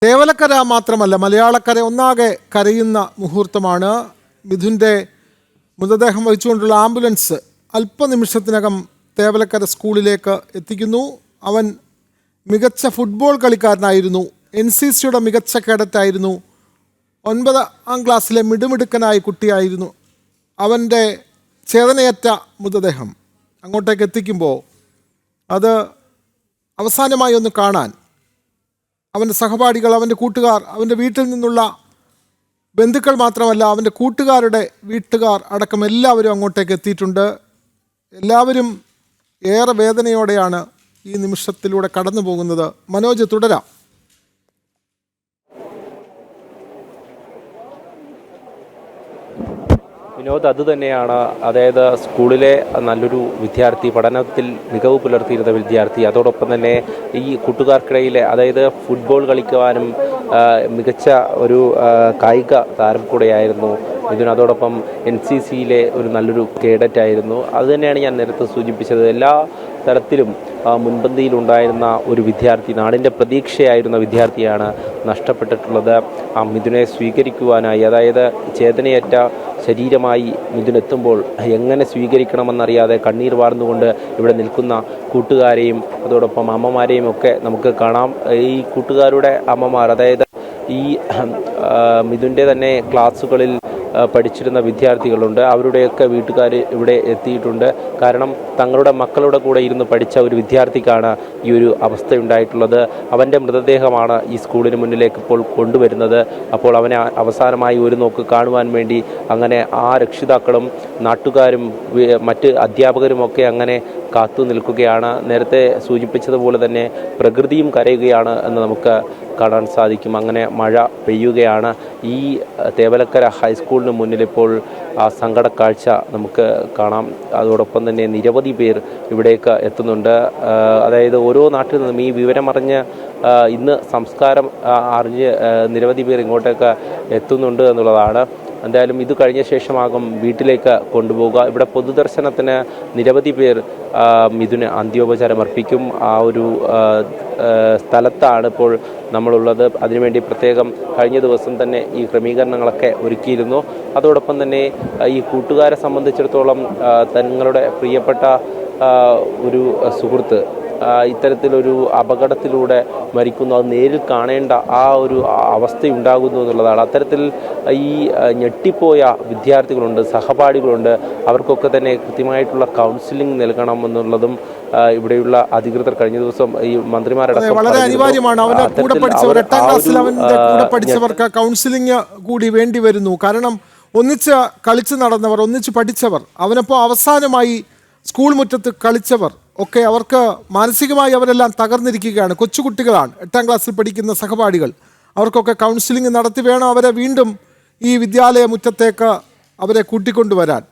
തേവലക്കര മാത്രമല്ല, മലയാളക്കര ഒന്നാകെ കരയുന്ന മുഹൂർത്തമാണ്. മിഥുൻ്റെ മൃതദേഹം വഹിച്ചുകൊണ്ടുള്ള ആംബുലൻസ് അല്പനിമിഷത്തിനകം തേവലക്കര സ്കൂളിലേക്ക് എത്തിക്കുന്നു. അവൻ മികച്ച ഫുട്ബോൾ കളിക്കാരനായിരുന്നു, NCCയുടെ മികച്ച കേഡറ്റായിരുന്നു, 9ാം ക്ലാസ്സിലെ മിടുമിടുക്കനായ കുട്ടിയായിരുന്നു. അവൻ്റെ ചേതനയേറ്റ മൃതദേഹം അങ്ങോട്ടേക്ക് എത്തിക്കുമ്പോൾ അത് അവസാനമായി ഒന്ന് കാണാൻ അവൻ്റെ സഹപാഠികൾ, അവൻ്റെ കൂട്ടുകാർ, അവൻ്റെ വീട്ടിൽ നിന്നുള്ള ബന്ധുക്കൾ മാത്രമല്ല, അവൻ്റെ കൂട്ടുകാരുടെ വീട്ടുകാർ അടക്കം എല്ലാവരും അങ്ങോട്ടേക്ക് എത്തിയിട്ടുണ്ട്. എല്ലാവരും ഏറെ വേദനയോടെയാണ് ഈ നിമിഷത്തിലൂടെ കടന്നു പോകുന്നത്. മനോജ്, തുടരാം. വിനോദ്, അതുതന്നെയാണ്. അതായത് സ്കൂളിലെ നല്ലൊരു വിദ്യാർത്ഥി, പഠനത്തിൽ മികവ് പുലർത്തിയിരുന്ന വിദ്യാർത്ഥി, അതോടൊപ്പം തന്നെ ഈ കൂട്ടുകാർക്കിടയിലെ അതായത് ഫുട്ബോൾ കളിക്കുവാനും മികച്ച ഒരു കായിക താരം കൂടെയായിരുന്നു ഇതിന്. അതോടൊപ്പം NCCയിലെ ഒരു നല്ലൊരു കേഡറ്റായിരുന്നു. അതുതന്നെയാണ് ഞാൻ നേരത്തെ സൂചിപ്പിച്ചത്. എല്ലാ തരത്തിലും മുൻപന്തിയിലുണ്ടായിരുന്ന ഒരു വിദ്യാർത്ഥി, നാടിൻ്റെ പ്രതീക്ഷയായിരുന്ന വിദ്യാർത്ഥിയാണ് നഷ്ടപ്പെട്ടിട്ടുള്ളത്. മിഥുനെ സ്വീകരിക്കുവാനായി, അതായത് ചേതനയേറ്റ ശരീരമായി മിഥുനെത്തുമ്പോൾ എങ്ങനെ സ്വീകരിക്കണമെന്നറിയാതെ കണ്ണീർ വാർന്നുകൊണ്ട് ഇവിടെ നിൽക്കുന്ന കൂട്ടുകാരെയും അതോടൊപ്പം അമ്മമാരെയും ഒക്കെ നമുക്ക് കാണാം. ഈ കൂട്ടുകാരുടെ അമ്മമാർ, അതായത് ഈ മിഥുൻ്റെ തന്നെ ക്ലാസ്സുകളിൽ പഠിച്ചിരുന്ന വിദ്യാർത്ഥികളുണ്ട്. അവരുടെയൊക്കെ വീട്ടുകാർ ഇവിടെ എത്തിയിട്ടുണ്ട്. കാരണം തങ്ങളുടെ മക്കളുടെ കൂടെ ഇരുന്ന് പഠിച്ച ഒരു വിദ്യാർത്ഥിക്കാണ് ഈ ഒരു അവസ്ഥയുണ്ടായിട്ടുള്ളത്. അവൻ്റെ മൃതദേഹമാണ് ഈ സ്കൂളിന് മുന്നിലേക്ക് ഇപ്പോൾ കൊണ്ടുവരുന്നത്. അപ്പോൾ അവനെ അവസാനമായി ഒരു നോക്ക് കാണുവാൻ വേണ്ടി അങ്ങനെ ആ രക്ഷിതാക്കളും നാട്ടുകാരും മറ്റ് അധ്യാപകരുമൊക്കെ അങ്ങനെ കാത്തു നിൽക്കുകയാണ്. നേരത്തെ സൂചിപ്പിച്ചതുപോലെ തന്നെ പ്രകൃതിയും കരയുകയാണ് എന്ന് നമുക്ക് കാണാൻ സാധിക്കും. അങ്ങനെ മഴ പെയ്യുകയാണ്. ഈ തേവലക്കര ഹൈസ്കൂളിന് മുന്നിലിപ്പോൾ ആ സങ്കട കാഴ്ച നമുക്ക് കാണാം. അതോടൊപ്പം തന്നെ നിരവധി പേർ ഇവിടേക്ക് എത്തുന്നുണ്ട്. അതായത് ഓരോ നാട്ടിൽ നിന്നും ഈ വിവരമറിഞ്ഞ് ഇന്ന് സംസ്കാരം അറിഞ്ഞ് നിരവധി പേർ ഇങ്ങോട്ടേക്ക് എത്തുന്നുണ്ട് എന്നുള്ളതാണ്. എന്തായാലും ഇത് കഴിഞ്ഞ ശേഷമാകും വീട്ടിലേക്ക് കൊണ്ടുപോവുക. ഇവിടെ പൊതുദർശനത്തിന് നിരവധി പേർ മിഥുന് അന്ത്യോപചാരം അർപ്പിക്കും. ആ ഒരു സ്ഥലത്താണ് ഇപ്പോൾ നമ്മളുള്ളത്. അതിനുവേണ്ടി പ്രത്യേകം കഴിഞ്ഞ ദിവസം തന്നെ ഈ ക്രമീകരണങ്ങളൊക്കെ ഒരുക്കിയിരുന്നു. അതോടൊപ്പം തന്നെ ഈ കൂട്ടുകാരെ സംബന്ധിച്ചിടത്തോളം തങ്ങളുടെ പ്രിയപ്പെട്ട ഒരു സുഹൃത്ത് ഇത്തരത്തിലൊരു അപകടത്തിലൂടെ മരിക്കുന്നു, അത് നേരിൽ കാണേണ്ട ആ ഒരു അവസ്ഥയുണ്ടാകുന്നു എന്നുള്ളതാണ്. അത്തരത്തിൽ ഈ ഞെട്ടിപ്പോയ വിദ്യാർത്ഥികളുണ്ട്, സഹപാഠികളുണ്ട്. അവർക്കൊക്കെ തന്നെ കൃത്യമായിട്ടുള്ള കൗൺസിലിംഗ് നൽകണമെന്നുള്ളതും ഇവിടെയുള്ള അധികൃതർ കഴിഞ്ഞ ദിവസം ഈ മന്ത്രിമാരടക്കം വളരെ അനിവാര്യമാണ്. അവന്റെ കൂടെ പഠിച്ചവർ, 8ാം ക്ലാസ്സിൽ അവന്റെ കൂടെ പഠിച്ചവർക്ക് കൗൺസിലിംഗ് കൂടി വേണ്ടി വരുന്നു. കാരണം ഒന്നിച്ച് കളിച്ചു നടന്നവർ, ഒന്നിച്ച് പഠിച്ചവർ, അവനപ്പോൾ അവസാനമായി സ്കൂൾ മുറ്റത്ത് കളിച്ചവർ ഒക്കെ, അവർക്ക് മാനസികമായി അവരെല്ലാം തകർന്നിരിക്കുകയാണ്. കൊച്ചുകുട്ടികളാണ്, 8ാം ക്ലാസ്സിൽ പഠിക്കുന്ന സഹപാഠികൾ. അവർക്കൊക്കെ കൗൺസിലിംഗ് നടത്തി വേണം അവരെ വീണ്ടും ഈ വിദ്യാലയ മുറ്റത്തേക്ക് അവരെ കൂട്ടിക്കൊണ്ടുവരാൻ.